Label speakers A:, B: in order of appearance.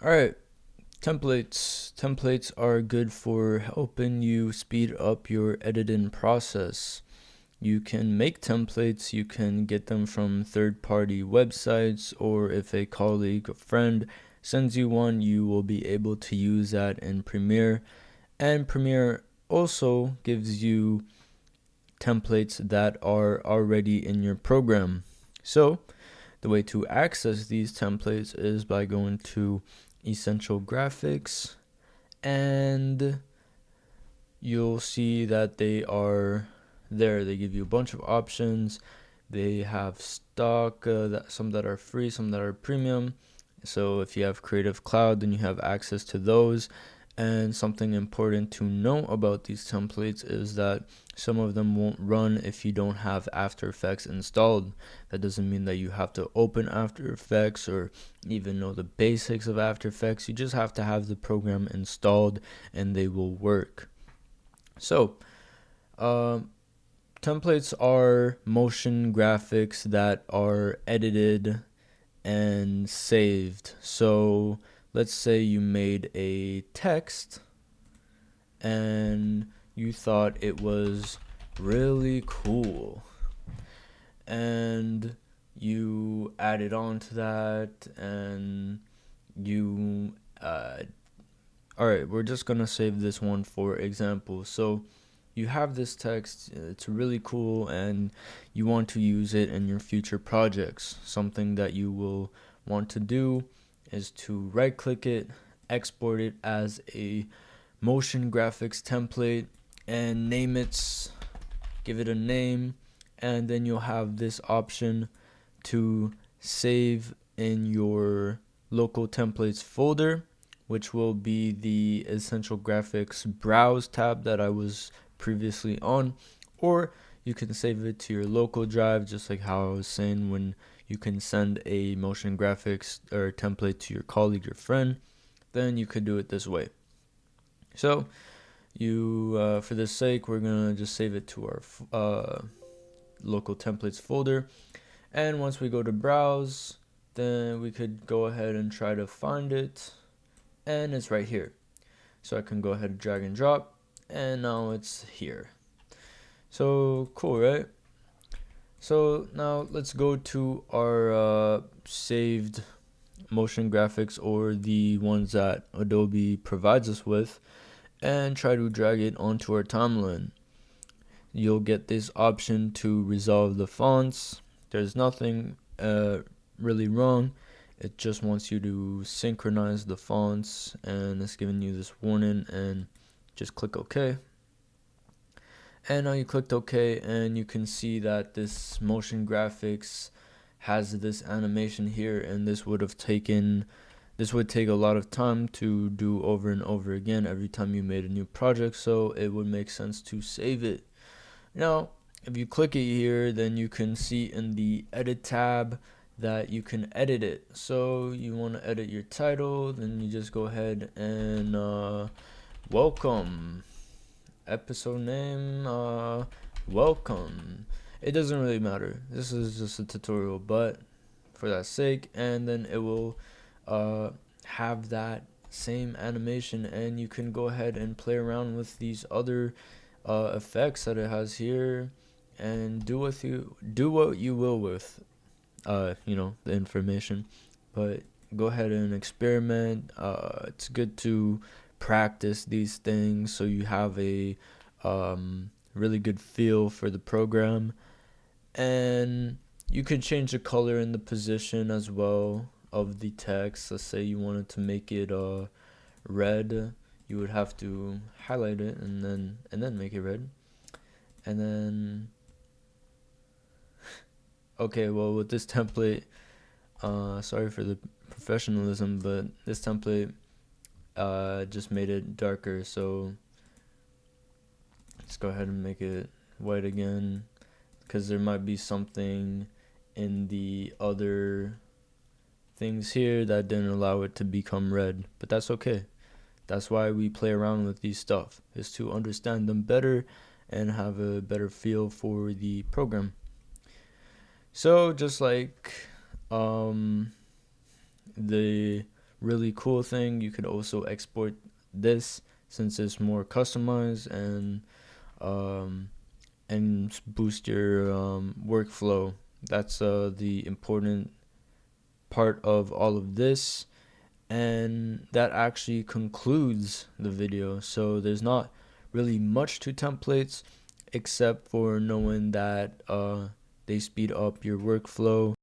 A: All right, templates. Templates are good for helping you speed up your editing process. You can make templates, you can get them from third party websites, or if a colleague or friend sends you one, you will be able to use that in Premiere. And Premiere also gives you templates that are already in your program. So, the way to access these templates is by going to Essential Graphics, and you'll see that they are there. They give you a bunch of options. They have stock, some that are free, some that are premium. So if you have Creative Cloud, then you have access to those. And something important to know about these templates is that some of them won't run if you don't have After Effects installed. That doesn't mean that you have to open After Effects or even know the basics of After Effects. You just have to have the program installed and they will work. So, um, templates are motion graphics that are edited and saved. So, let's say you made a text and you thought it was really cool, and you added on to that, and you all right, we're just gonna save this one for example. So you have this text, it's really cool, and you want to use it in your future projects. Something that you will want to do is to right click it, export it as a motion graphics template, and name it, give it a name, and then you'll have this option to save in your local templates folder, which will be the Essential Graphics Browse tab that I was previously on, or you can save it to your local drive, just like how I was saying when you can send a motion graphics or template to your colleague or friend, then you could do it this way. So for this sake, we're gonna just save it to our local templates folder. And once we go to browse, then we could go ahead and try to find it, and it's right here. So I can go ahead and drag and drop, and now it's here. So cool, right? So now let's go to our saved motion graphics, or the ones that Adobe provides us with, and try to drag it onto our timeline. You'll get this option to resolve the fonts. There's nothing really wrong. It just wants you to synchronize the fonts, and it's giving you this warning, and just click OK. And now you clicked OK, and you can see that this motion graphics has this animation here, and this would take a lot of time to do over and over again every time you made a new project, so it would make sense to save it. Now, if you click it here, then you can see in the edit tab that you can edit it. So you want to edit your title, then you just go ahead and welcome, episode name, welcome. It doesn't really matter. This is just a tutorial, but for that sake, and then it will have that same animation, and you can go ahead and play around with these other effects that it has here, and do what you will with the information. But go ahead and experiment. It's good to practice these things so you have a really good feel for the program. And you can change the color and the position as well of the text. Let's say you wanted to make it red, you would have to highlight it and then make it red. And then okay, well, with this template, sorry for the professionalism, but this template just made it darker, so let's go ahead and make it white again, because there might be something in the other things here that didn't allow it to become red, but that's okay. That's why we play around with these stuff, is to understand them better and have a better feel for the program. So just like the really cool thing, you could also export this since it's more customized um, and boost your workflow. That's the important part of all of this, and that actually concludes the video. So there's not really much to templates except for knowing that they speed up your workflow